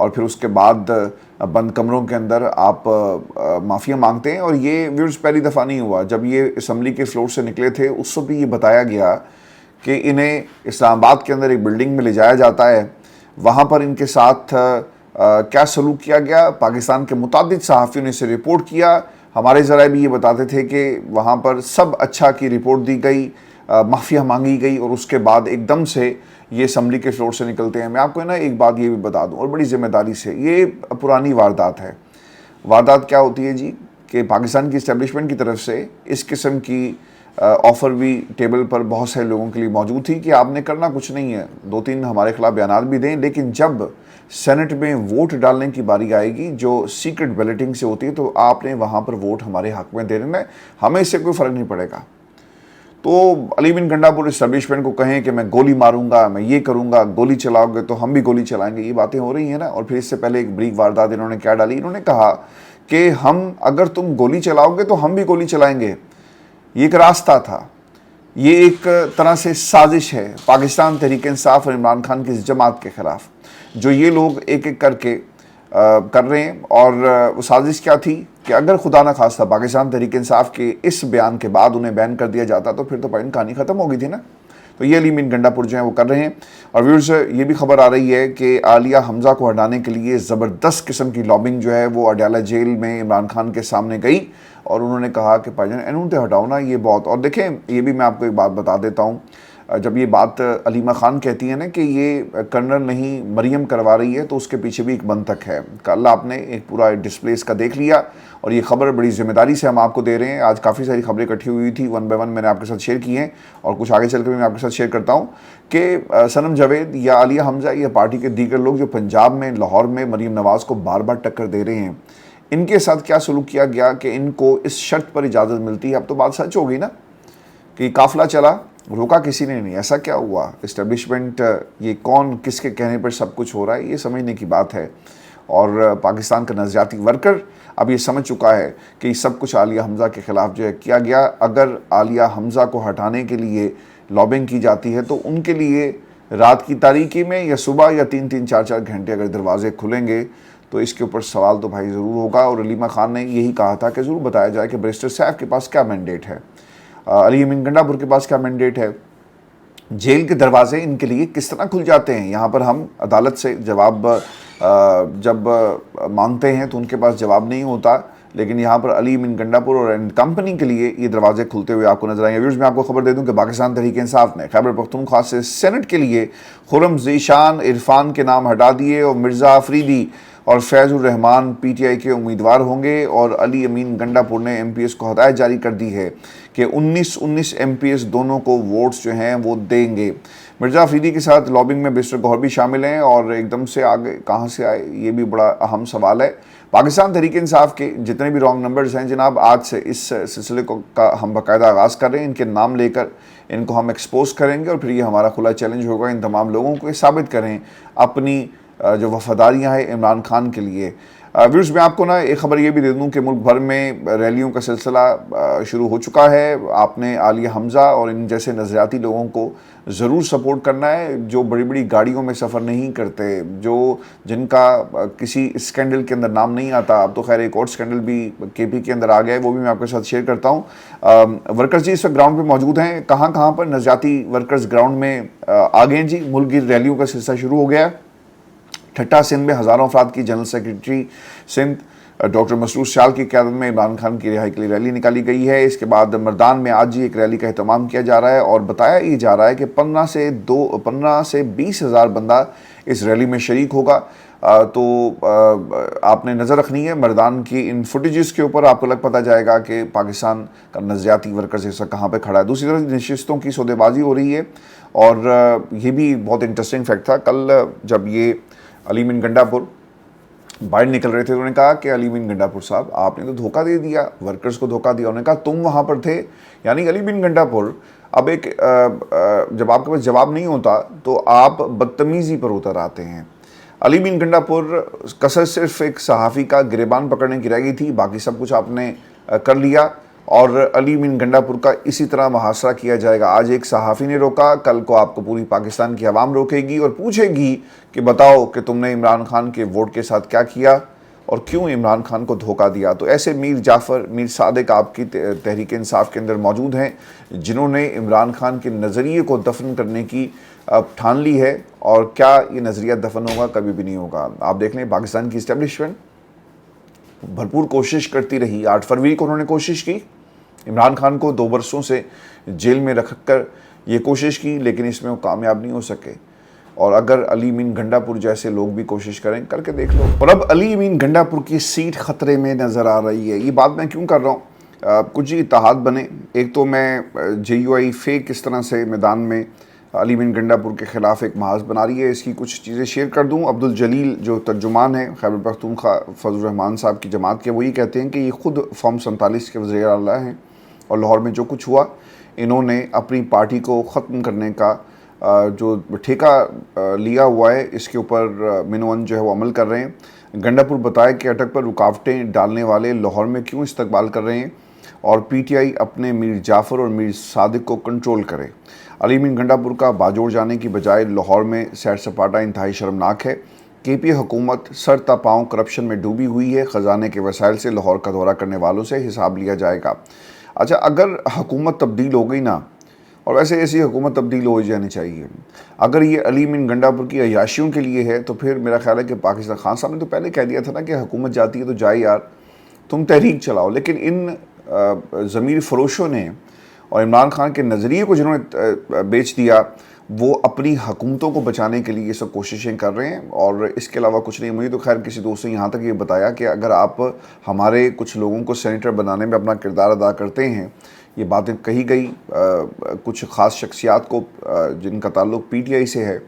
اور پھر اس کے بعد بند کمروں کے اندر آپ معافیا مانگتے ہیں. اور یہ ویورز پہلی دفعہ نہیں ہوا. جب یہ اسمبلی کے فلور سے نکلے تھے اس وقت بھی یہ بتایا گیا کہ انہیں اسلام آباد کے اندر ایک بلڈنگ میں لے جایا جاتا ہے, وہاں پر ان کے ساتھ کیا سلوک کیا گیا. پاکستان کے متعدد صحافیوں نے اسے رپورٹ کیا. ہمارے ذرائع بھی یہ بتاتے تھے کہ وہاں پر سب اچھا کی رپورٹ دی گئی, معافیا مانگی گئی, اور اس کے بعد ایک دم سے یہ اسمبلی کے فلور سے نکلتے ہیں. میں آپ کو نا ایک بات یہ بھی بتا دوں, اور بڑی ذمہ داری سے, یہ پرانی واردات ہے. واردات کیا ہوتی ہے جی, کہ پاکستان کی اسٹیبلشمنٹ کی طرف سے اس قسم کی آفر بھی ٹیبل پر بہت سے لوگوں کے لیے موجود تھی کہ آپ نے کرنا کچھ نہیں ہے, 2-3 ہمارے خلاف بیانات بھی دیں, لیکن جب سینٹ میں ووٹ ڈالنے کی باری آئے گی جو سیکرٹ بیلٹنگ سے ہوتی ہے تو آپ نے وہاں پر ووٹ ہمارے حق میں دے دینا ہے, ہمیں اس سے کوئی فرق نہیں پڑے گا. تو علی بن گنڈا پور اسٹیبلشمنٹ کو کہیں کہ میں گولی ماروں گا, میں یہ کروں گا, گولی چلاؤ گے تو ہم بھی گولی چلائیں گے, یہ باتیں ہو رہی ہیں نا. اور پھر اس سے پہلے ایک بریک واردات انہوں نے کیا ڈالی, انہوں نے کہا کہ ہم اگر تم گولی چلاؤ گے تو ہم بھی گولی چلائیں گے. یہ ایک راستہ تھا, یہ ایک طرح سے سازش ہے پاکستان تحریک انصاف اور عمران خان کی اس جماعت کے خلاف, جو یہ لوگ ایک ایک کر کے کر رہے ہیں. اور وہ سازش کیا تھی کہ اگر خدا نہ خواستہ پاکستان تحریک انصاف کے اس بیان کے بعد انہیں بین کر دیا جاتا تو پھر تو کہانی ختم ہو گئی تھی نا. تو یہ علی بن گنڈا پور جو ہیں وہ کر رہے ہیں. اور ویورز یہ بھی خبر آ رہی ہے کہ عالیہ حمزہ کو ہٹانے کے لیے زبردست قسم کی لابنگ جو ہے وہ اڈیالہ جیل میں عمران خان کے سامنے گئی, اور انہوں نے کہا کہ بھائی جان انہوں نے ہٹاؤ نا یہ بہت. اور دیکھیں یہ بھی میں آپ کو ایک بات بتا دیتا ہوں, جب یہ بات علیمہ خان کہتی ہے نا کہ یہ کرنل نہیں مریم کروا رہی ہے, تو اس کے پیچھے بھی ایک منطق ہے. کل آپ نے ایک پورا ڈسپلے اس کا دیکھ لیا, اور یہ خبر بڑی ذمہ داری سے ہم آپ کو دے رہے ہیں. آج کافی ساری خبریں اکٹھی ہوئی تھی, 1 بائی 1 میں نے آپ کے ساتھ شیئر کی ہیں, اور کچھ آگے چل کے بھی میں آپ کے ساتھ شیئر کرتا ہوں کہ صنم جاوید یا عالیہ حمزہ یا پارٹی کے دیگر لوگ جو پنجاب میں لاہور میں مریم نواز کو بار بار ٹکر دے رہے ہیں, ان کے ساتھ کیا سلوک کیا گیا کہ ان کو اس شرط پر اجازت ملتی ہے. اب تو بات سچ ہو گئی نا کہ قافلہ چلا, روکا کسی نے نہیں. ایسا کیا ہوا اسٹیبلشمنٹ, یہ کون کس کے کہنے پر سب کچھ ہو رہا ہے, یہ سمجھنے کی بات ہے. اور پاکستان کا نظریاتی ورکر اب یہ سمجھ چکا ہے کہ یہ سب کچھ عالیہ حمزہ کے خلاف جو ہے کیا گیا. اگر عالیہ حمزہ کو ہٹانے کے لیے لابنگ کی جاتی ہے تو ان کے لیے رات کی تاریکی میں یا صبح یا 3-3 4-4 گھنٹے اگر دروازے کھلیں گے تو اس کے اوپر سوال تو بھائی ضرور ہوگا. اور علیمہ خان نے یہی کہا تھا کہ ضرور بتایا جائے کہ بیرسٹر صاحب کے پاس کیا مینڈیٹ ہے, علی بن گنڈا پور کے پاس کیا مینڈیٹ ہے, جیل کے دروازے ان کے لیے کس طرح کھل جاتے ہیں. یہاں پر ہم عدالت سے جواب جب مانگتے ہیں تو ان کے پاس جواب نہیں ہوتا, لیکن یہاں پر علی بن گنڈا پور اور کمپنی کے لیے یہ دروازے کھلتے ہوئے آپ کو نظر آئیں گے. ویورز میں آپ کو خبر دے دوں کہ پاکستان تحریک انصاف نے خیبر پختونخوا سے سینٹ کے لیے خرم ذیشان عرفان کے نام ہٹا دیے, اور مرزا آفریدی اور فیض الرحمان پی ٹی آئی کے امیدوار ہوں گے. اور علی امین گنڈا پور نے ایم پی ایس کو ہدایت جاری کر دی ہے کہ 19 ایم پی ایس دونوں کو ووٹس جو ہیں وہ دیں گے. مرزا آفریدی کے ساتھ لابنگ میں بیرسٹر گوہر بھی شامل ہیں, اور ایک دم سے آگے کہاں سے آئے یہ بھی بڑا اہم سوال ہے. پاکستان تحریک انصاف کے جتنے بھی رانگ نمبرز ہیں جناب, آج سے اس سلسلے کا ہم باقاعدہ آغاز کر رہے ہیں. ان کے نام لے کر ان کو ہم ایکسپوز کریں گے, اور پھر یہ ہمارا کھلا چیلنج ہوگا ان تمام لوگوں کو یہ ثابت کریں اپنی جو وفاداریاں ہیں عمران خان کے لیے. ویورز میں آپ کو نا ایک خبر یہ بھی دے دوں کہ ملک بھر میں ریلیوں کا سلسلہ شروع ہو چکا ہے. آپ نے عالیہ حمزہ اور ان جیسے نظریاتی لوگوں کو ضرور سپورٹ کرنا ہے جو بڑی بڑی گاڑیوں میں سفر نہیں کرتے, جن کا کسی اسکینڈل کے اندر نام نہیں آتا. اب تو خیر ایک اور اسکینڈل بھی کے پی کے اندر آ گیا ہے, وہ بھی میں آپ کے ساتھ شیئر کرتا ہوں. ورکرز جی اس وقت گراؤنڈ پہ موجود ہیں, کہاں پر نظریاتی ورکرز گراؤنڈ میں آ گئے ہیں جی. ملک کی ریلیوں کا سلسلہ شروع ہو گیا ہے. ٹھٹہ سندھ میں ہزاروں افراد کی جنرل سیکرٹری سندھ ڈاکٹر مسرور سیال کی قیادت میں عمران خان کی رہائی کے لیے ریلی نکالی گئی ہے. اس کے بعد مردان میں آج ہی ایک ریلی کا اہتمام کیا جا رہا ہے, اور بتایا یہ جا رہا ہے کہ 15 سے 20 ہزار بندہ اس ریلی میں شریک ہوگا. تو آپ نے نظر رکھنی ہے مردان کی ان فوٹیجز کے اوپر, آپ کو لگ پتہ جائے گا کہ پاکستان کا نظریاتی ورکرز حصہ کہاں پہ کھڑا ہے. دوسری طرف نشستوں کی سودے بازی ہو رہی ہے, اور یہ بھی بہت انٹرسٹنگ فیکٹ تھا. کل جب یہ علی بن گنڈا پور باہر نکل رہے تھے, انہوں نے کہا کہ علی بن گنڈا پور صاحب آپ نے تو دھوکہ دے دیا, ورکرز کو دھوکہ دیا. انہوں نے کہا تم وہاں پر تھے, یعنی علی بن گنڈا پور اب ایک جب آپ کے پاس جواب نہیں ہوتا تو آپ بدتمیزی پر اتر آتے ہیں. علی بن گنڈا پور کثر صرف ایک صحافی کا گریبان پکڑنے کی رہ گئی تھی, باقی سب کچھ آپ نے کر لیا. اور علی امین گنڈا پور کا اسی طرح محاصرہ کیا جائے گا۔ آج ایک صحافی نے روکا، کل کو آپ کو پوری پاکستان کی عوام روکے گی اور پوچھے گی کہ بتاؤ کہ تم نے عمران خان کے ووٹ کے ساتھ کیا کیا اور کیوں عمران خان کو دھوکہ دیا۔ تو ایسے میر جعفر، میر صادق آپ کی تحریک انصاف کے اندر موجود ہیں جنہوں نے عمران خان کے نظریے کو دفن کرنے کی ٹھان لی ہے، اور کیا یہ نظریہ دفن ہوگا؟ کبھی بھی نہیں ہوگا۔ آپ دیکھ لیں پاکستان کی اسٹیبلشمنٹ بھرپور کوشش کرتی رہی۔ 8 فروری کو انہوں نے کوشش کی عمران خان کو 2 برسوں سے جیل میں رکھ کر یہ کوشش کی، لیکن اس میں وہ کامیاب نہیں ہو سکے۔ اور اگر علی امین گنڈا پور جیسے لوگ بھی کوشش کریں، کر کے دیکھ لو۔ اور اب علی امین گنڈا پور کی سیٹ خطرے میں نظر آ رہی ہے۔ یہ بات میں کیوں کر رہا ہوں؟ کچھ اتحاد بنے۔ ایک تو میں JUI فیک اس طرح سے میدان میں علی امین گنڈا پور کے خلاف ایک محاذ بنا رہی ہے، اس کی کچھ چیزیں شیئر کر دوں۔ عبدالجلیل جو ترجمان ہیں خیبر پختونخوا فضل الرحمان صاحب کی جماعت کے، وہ یہ کہتے ہیں کہ یہ خود فارم 47 کے وزیر اعلیٰ ہیں، اور لاہور میں جو کچھ ہوا انہوں نے اپنی پارٹی کو ختم کرنے کا جو ٹھیکہ لیا ہوا ہے، اس کے اوپر منوان جو ہے وہ عمل کر رہے ہیں۔ گنڈا پور بتائے کہ اٹک پر رکاوٹیں ڈالنے والے لاہور میں کیوں استقبال کر رہے ہیں، اور PTI اپنے میر جعفر اور میر صادق کو کنٹرول کرے۔ علی امین گنڈا پور کا باجوڑ جانے کی بجائے لاہور میں سیر سپاٹا انتہائی شرمناک ہے۔ KPA حکومت سر تا پاؤں کرپشن میں ڈوبی ہوئی ہے۔ خزانے کے وسائل سے لاہور کا دورہ کرنے والوں سے حساب لیا جائے گا۔ اچھا، اگر حکومت تبدیل ہو گئی نا، اور ویسے ایسی حکومت تبدیل ہو جانی چاہیے، اگر یہ علی امین گنڈا پور کی عیاشیوں کے لیے ہے تو پھر میرا خیال ہے کہ پاکستان، خان صاحب نے تو پہلے کہہ دیا تھا نا کہ حکومت جاتی ہے تو جائے یار، تم تحریک چلاؤ۔ لیکن ان ضمیر فروشوں نے اور عمران خان کے نظریے کو جنہوں نے بیچ دیا، وہ اپنی حکومتوں کو بچانے کے لیے یہ سب کوششیں کر رہے ہیں، اور اس کے علاوہ کچھ نہیں۔ مجھے تو خیر کسی دوست نے یہاں تک یہ بتایا کہ اگر آپ ہمارے کچھ لوگوں کو سینیٹر بنانے میں اپنا کردار ادا کرتے ہیں، یہ باتیں کہی گئی کچھ خاص شخصیات کو جن کا تعلق PTI سے ہے،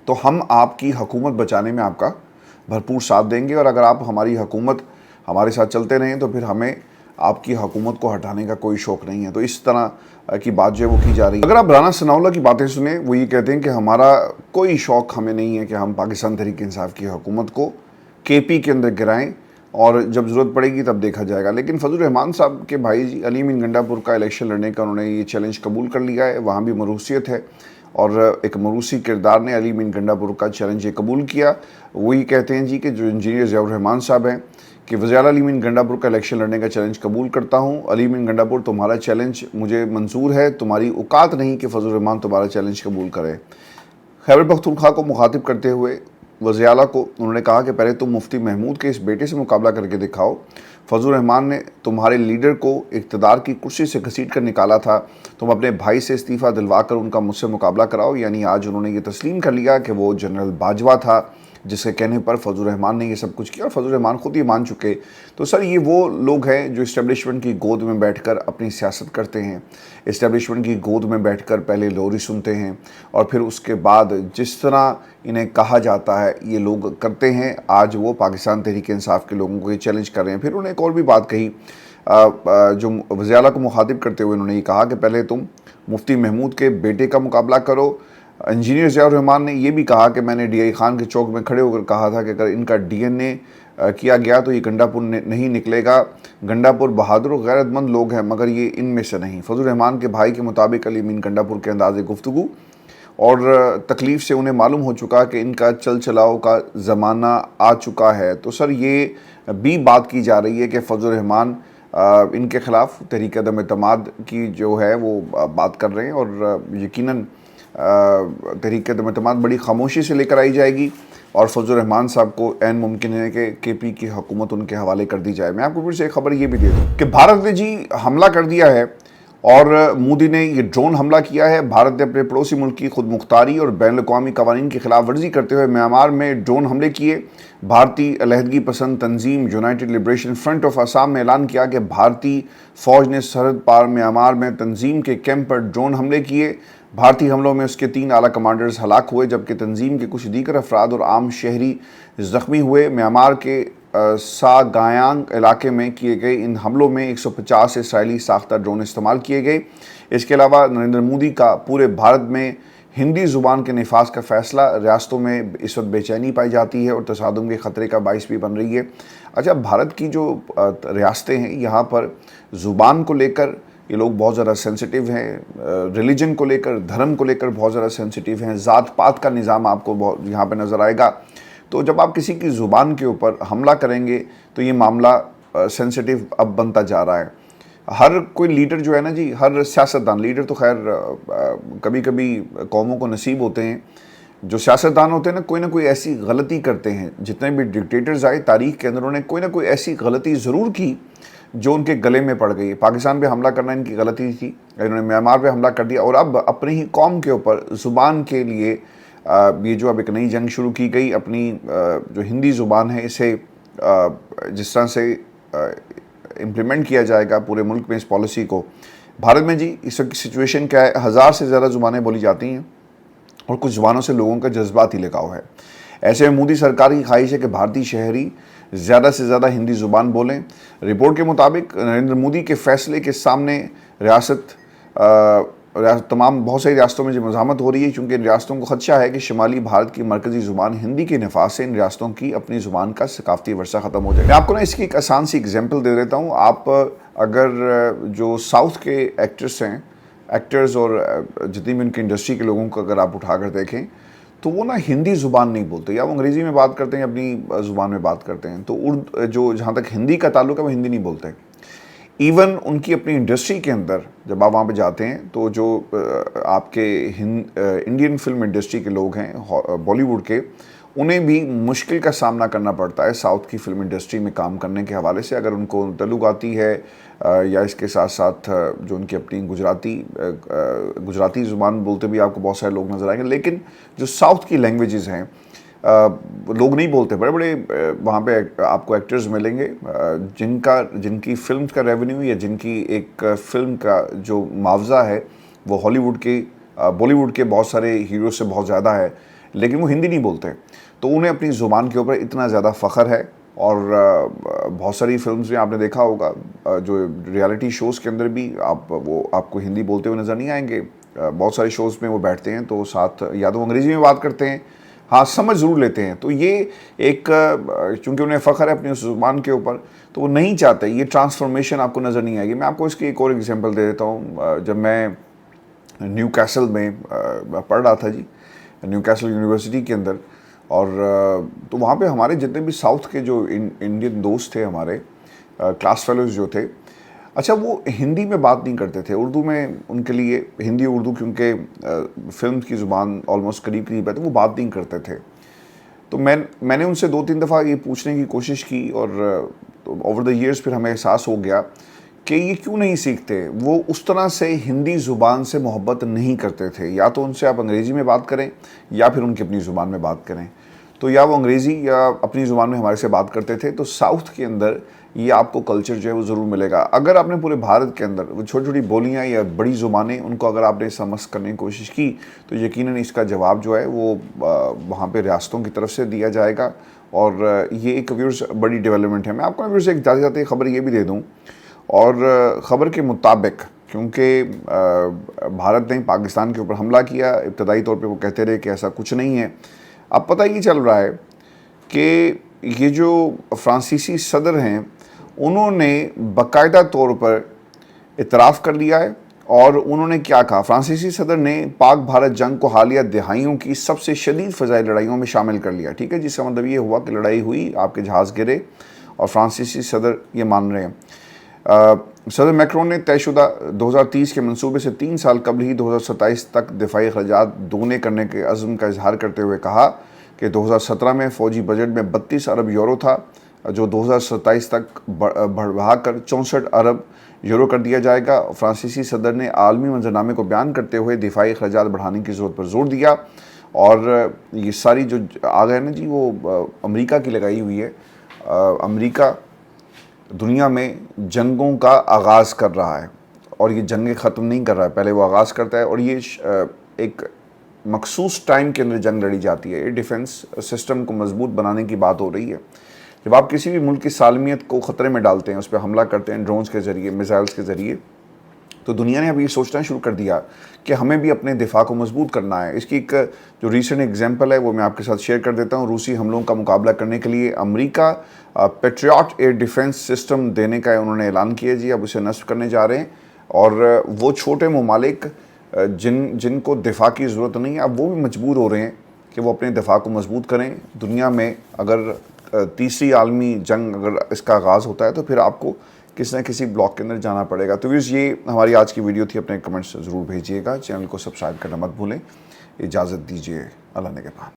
تو ہم آپ کی حکومت بچانے میں آپ کا بھرپور ساتھ دیں گے، اور اگر آپ ہماری حکومت ہمارے ساتھ چلتے رہیں تو پھر ہمیں آپ کی حکومت کو ہٹانے کا کوئی شوق نہیں ہے۔ تو اس طرح کی بات جو ہے وہ کی جا رہی ہے۔ اگر آپ رانا ثناءاللہ کی باتیں سنیں، وہ یہ کہتے ہیں کہ ہمارا کوئی شوق ہمیں نہیں ہے کہ ہم پاکستان تحریک انصاف کی حکومت کو KP کے اندر گرائیں، اور جب ضرورت پڑے گی تب دیکھا جائے گا۔ لیکن فضل الرحمان صاحب کے بھائی جی علی امین گنڈا پور کا الیکشن لڑنے کا انہوں نے یہ چیلنج قبول کر لیا ہے، وہاں بھی مروثیت ہے، اور ایک مروثی کردار نے علی امین گنڈا پور کا چیلنج یہ قبول کیا۔ وہی کہتے ہیں جی کہ جو انجینئر ضیاء الرحمان صاحب ہیں کہ وزیر اعلیٰ علی امین گنڈا پور کا الیکشن لڑنے کا چیلنج قبول کرتا ہوں۔ علی امین گنڈا پور تمہارا چیلنج مجھے منظور ہے، تمہاری اوقات نہیں کہ فضل الرحمان تمہارا چیلنج قبول کرے۔ خیبر پختونخوا کو مخاطب کرتے ہوئے وزیر اعلیٰ کو انہوں نے کہا کہ پہلے تم مفتی محمود کے اس بیٹے سے مقابلہ کر کے دکھاؤ۔ فضل الرحمان نے تمہارے لیڈر کو اقتدار کی کرسی سے گھسیٹ کر نکالا تھا، تم اپنے بھائی سے استعفیٰ دلوا کر ان کا مجھ سے مقابلہ کراؤ۔ یعنی آج انہوں نے یہ تسلیم کر لیا کہ وہ جنرل باجوہ تھا جس کے کہنے پر فضل الرحمان نے یہ سب کچھ کیا، اور فضل الرحمان خود یہ مان چکے۔ تو سر یہ وہ لوگ ہیں جو اسٹیبلشمنٹ کی گود میں بیٹھ کر اپنی سیاست کرتے ہیں، اسٹیبلشمنٹ کی گود میں بیٹھ کر پہلے لوری سنتے ہیں، اور پھر اس کے بعد جس طرح انہیں کہا جاتا ہے یہ لوگ کرتے ہیں۔ آج وہ پاکستان تحریک انصاف کے لوگوں کو یہ چیلنج کر رہے ہیں۔ پھر انہیں ایک اور بھی بات کہی، جو وزیر اعلیٰ کو مخاطب کرتے ہوئے انہوں نے یہ کہا کہ پہلے تم مفتی محمود کے بیٹے کا مقابلہ کرو۔ انجینئر ضیاء الرحمان نے یہ بھی کہا کہ میں نے DI خان کے چوک میں کھڑے ہو کر کہا تھا کہ اگر ان کا DNA کیا گیا تو یہ گنڈا پور نہیں نکلے گا۔ گنڈا پور بہادر و غیرت مند لوگ ہیں مگر یہ ان میں سے نہیں۔ فضل الرحمان کے بھائی کے مطابق علی امین گنڈا پور کے انداز گفتگو اور تکلیف سے انہیں معلوم ہو چکا کہ ان کا چل چلاؤ کا زمانہ آ چکا ہے۔ تو سر یہ بھی بات کی جا رہی ہے کہ فضل الرحمان ان کے خلاف تحریک عدم اعتماد کی جو ہے وہ بات کر رہے ہیں، اور یقیناً تحریک عدم اعتماد بڑی خاموشی سے لے کر آئی جائے گی، اور فضل الرحمان صاحب کو عین ممکن ہے کہ KP کی حکومت ان کے حوالے کر دی جائے۔ میں آپ کو پھر سے ایک خبر یہ بھی دے دوں کہ بھارت نے جی حملہ کر دیا ہے، اور مودی نے یہ ڈرون حملہ کیا ہے۔ بھارت نے اپنے پڑوسی ملک کی خود مختاری اور بین الاقوامی قوانین کی خلاف ورزی کرتے ہوئے میانمار میں ڈرون حملے کیے۔ بھارتی علیحدگی پسند تنظیم United liberation front of Assam نے اعلان کیا کہ بھارتی فوج نے سرحد پار میانمار میں تنظیم کے کیمپ پر ڈرون حملے کیے۔ بھارتی حملوں میں اس کے 3 اعلیٰ کمانڈرز ہلاک ہوئے، جبکہ تنظیم کے کچھ دیگر افراد اور عام شہری زخمی ہوئے۔ میانمار کے ساگایانگ علاقے میں کیے گئے ان حملوں میں 150 اسرائیلی ساختہ ڈرون استعمال کیے گئے۔ اس کے علاوہ نریندر مودی کا پورے بھارت میں ہندی زبان کے نفاذ کا فیصلہ، ریاستوں میں اس وقت بے چینی پائی جاتی ہے اور تصادم کے خطرے کا باعث بھی بن رہی ہے۔ اچھا، بھارت کی جو ریاستیں ہیں یہاں پر زبان کو لے کر یہ لوگ بہت زیادہ سینسٹیو ہیں، ریلیجن کو لے کر، دھرم کو لے کر بہت زیادہ سینسٹیو ہیں، ذات پات کا نظام آپ کو یہاں پہ نظر آئے گا۔ تو جب آپ کسی کی زبان کے اوپر حملہ کریں گے تو یہ معاملہ سینسٹیو اب بنتا جا رہا ہے۔ ہر کوئی لیڈر جو ہے نا جی، ہر سیاستدان، لیڈر تو خیر کبھی کبھی قوموں کو نصیب ہوتے ہیں، جو سیاستدان ہوتے ہیں نا، کوئی نہ کوئی ایسی غلطی کرتے ہیں۔ جتنے بھی ڈکٹیٹرز آئے تاریخ کے اندر، انہوں نے کوئی نہ کوئی ایسی غلطی ضرور کی جو ان کے گلے میں پڑ گئی۔ پاکستان پہ حملہ کرنا ان کی غلطی تھی، انہوں نے میانمار پہ حملہ کر دیا، اور اب اپنی ہی قوم کے اوپر زبان کے لیے یہ جو اب ایک نئی جنگ شروع کی گئی، اپنی جو ہندی زبان ہے اسے جس طرح سے امپلیمنٹ کیا جائے گا پورے ملک میں اس پالیسی کو۔ بھارت میں جی اس وقت سچویشن کیا ہے، 1000 سے زیادہ زبانیں بولی جاتی ہیں اور کچھ زبانوں سے لوگوں کا جذباتی لگاؤ ہے۔ ایسے میں مودی سرکار کی خواہش ہے کہ بھارتی شہری زیادہ سے زیادہ ہندی زبان بولیں۔ رپورٹ کے مطابق نریندر مودی کے فیصلے کے سامنے تمام بہت ساری ریاستوں میں جو مزاحمت ہو رہی ہے، چونکہ ان ریاستوں کو خدشہ ہے کہ شمالی بھارت کی مرکزی زبان ہندی کے نفاذ سے ان ریاستوں کی اپنی زبان کا ثقافتی ورثہ ختم ہو جائے۔ میں آپ کو نا اس کی ایک آسان سی اگزامپل دے دیتا ہوں۔ آپ اگر جو ساؤتھ کے ایکٹرز اور جتنی بھی ان کی انڈسٹری کے لوگوں کو اگر آپ اٹھا کر دیکھیں تو وہ نا ہندی زبان نہیں بولتے، یا وہ انگریزی میں بات کرتے ہیں، اپنی زبان میں بات کرتے ہیں۔ تو جہاں تک ہندی کا تعلق ہے وہ ہندی نہیں بولتے۔ ایون ان کی اپنی انڈسٹری کے اندر جب آپ وہاں پہ جاتے ہیں تو جو آپ کے انڈین فلم انڈسٹری کے لوگ ہیں، بالی ووڈ کے، انہیں بھی مشکل کا سامنا کرنا پڑتا ہے ساؤتھ کی فلم انڈسٹری میں کام کرنے کے حوالے سے، اگر ان کو تیلگو آتی ہے یا اس کے ساتھ ساتھ جو ان کی اپنی گجراتی زبان بولتے بھی آپ کو بہت سارے لوگ نظر آئیں گے، لیکن جو ساؤتھ کی لینگویجز ہیں لوگ نہیں بولتے۔ بڑے بڑے وہاں پہ آپ کو ایکٹرز ملیں گے جن کی فلم کا ریونیو یا جن کی ایک فلم کا جو معاوضہ ہے وہ ہالی ووڈ کے بالی ووڈ کے بہت سارے ہیروز سے بہت زیادہ ہے، لیکن وہ ہندی نہیں بولتے۔ تو انہیں اپنی زبان کے اوپر اتنا زیادہ فخر ہے، اور بہت ساری فلمز میں آپ نے دیکھا ہوگا جو ریالٹی شوز کے اندر بھی آپ کو ہندی بولتے ہوئے نظر نہیں آئیں گے۔ بہت سارے شوز میں وہ بیٹھتے ہیں تو ساتھ یا تو انگریزی میں بات کرتے ہیں، ہاں سمجھ ضرور لیتے ہیں۔ تو یہ ایک چونکہ انہیں فخر ہے اپنی اس زبان کے اوپر، تو وہ نہیں چاہتے یہ ٹرانسفارمیشن آپ کو نظر نہیں آئے گی۔ میں آپ کو اس کی ایک اور ایگزامپل دے دیتا ہوں۔ جب میں نیو کیسل میں پڑھ رہا تھا جی، نیو کیسل یونیورسٹی کے اندر، اور تو وہاں پہ ہمارے جتنے بھی ساؤتھ کے جو انڈین دوست تھے، ہمارے کلاس فیلوز جو تھے، اچھا وہ ہندی میں بات نہیں کرتے تھے، اردو میں ان کے لیے ہندی اردو کیونکہ فلم کی زبان آلموسٹ قریب ہے تو وہ بات نہیں کرتے تھے۔ تو میں نے ان سے 2-3 دفعہ یہ پوچھنے کی کوشش کی، اور اوور دا ایئرز پھر ہمیں احساس ہو گیا کہ یہ کیوں نہیں سیکھتے۔ وہ اس طرح سے ہندی زبان سے محبت نہیں کرتے تھے، یا تو ان سے آپ انگریزی میں بات کریں یا پھر ان کی اپنی زبان میں بات کریں۔ تو یا وہ انگریزی یا اپنی زبان میں ہمارے سے بات کرتے تھے۔ تو ساؤتھ کے اندر یہ آپ کو کلچر جو ہے وہ ضرور ملے گا۔ اگر آپ نے پورے بھارت کے اندر وہ چھوٹی چھوٹی بولیاں یا بڑی زبانیں ان کو اگر آپ نے سمجھ کرنے کی کوشش کی تو یقیناً اس کا جواب جو ہے وہ وہاں پہ ریاستوں کی طرف سے دیا جائے گا، اور یہ ایک ویورز بڑی ڈیولپمنٹ ہے۔ میں آپ کو ویورز ایک جاتے جاتے خبر یہ بھی دے دوں، اور خبر کے مطابق کیونکہ بھارت نے پاکستان کے اوپر حملہ کیا، ابتدائی طور پہ وہ کہتے رہے کہ ایسا کچھ نہیں ہے۔ اب پتہ یہ چل رہا ہے کہ یہ جو فرانسیسی صدر ہیں انہوں نے باقاعدہ طور پر اعتراف کر لیا ہے، اور انہوں نے کیا کہا؟ فرانسیسی صدر نے پاک بھارت جنگ کو حالیہ دہائیوں کی سب سے شدید فضائی لڑائیوں میں شامل کر لیا، ٹھیک ہے، جس کا مطلب یہ ہوا کہ لڑائی ہوئی، آپ کے جہاز گرے، اور فرانسیسی صدر یہ مان رہے ہیں۔ صدر میکرون نے طے شدہ 2030 کے منصوبے سے 3 سال قبل ہی 2027 تک دفاعی اخراجات دوگنے کرنے کے عزم کا اظہار کرتے ہوئے کہا کہ 2017 میں فوجی بجٹ میں 32 ارب یورو تھا، جو 2027 تک بڑھا کر 64 ارب یورو کر دیا جائے گا۔ فرانسیسی صدر نے عالمی منظرنامے کو بیان کرتے ہوئے دفاعی اخراجات بڑھانے کی ضرورت پر زور دیا، اور یہ ساری جو آگے ہے نا جی وہ امریکہ کی لگائی ہوئی ہے۔ امریکہ دنیا میں جنگوں کا آغاز کر رہا ہے، اور یہ جنگیں ختم نہیں کر رہا ہے، پہلے وہ آغاز کرتا ہے، اور یہ ایک مخصوص ٹائم کے اندر جنگ لڑی جاتی ہے۔ یہ ڈیفنس سسٹم کو مضبوط بنانے کی بات ہو رہی ہے۔ جب آپ کسی بھی ملک کی سالمیت کو خطرے میں ڈالتے ہیں، اس پہ حملہ کرتے ہیں ڈرونز کے ذریعے، میزائلز کے ذریعے، تو دنیا نے اب یہ سوچنا شروع کر دیا کہ ہمیں بھی اپنے دفاع کو مضبوط کرنا ہے. اس کی ایک جو ریسنٹ ایگزامپل ہے وہ میں آپ کے ساتھ شیئر کر دیتا ہوں. روسی حملوں کا مقابلہ کرنے کے لیے امریکہ پیٹریاٹ ایئر ڈیفنس سسٹم دینے کا انہوں نے اعلان کیا جی. اب اسے نصب کرنے جا رہے ہیں اور وہ چھوٹے ممالک جن کو دفاع کی ضرورت نہیں ہے اب وہ بھی مجبور ہو رہے ہیں کہ وہ اپنے دفاع کو مضبوط کریں. دنیا میں اگر تیسری عالمی جنگ اگر اس کا آغاز ہوتا ہے تو پھر آپ کو کسی نہ کسی بلاک کے اندر جانا پڑے گا. تو ویوز یہ ہماری آج کی ویڈیو تھی. اپنے کمنٹس ضرور بھیجیے گا. چینل کو سبسکرائب کرنا مت بھولیں. اجازت دیجیے. اللہ نگہبان.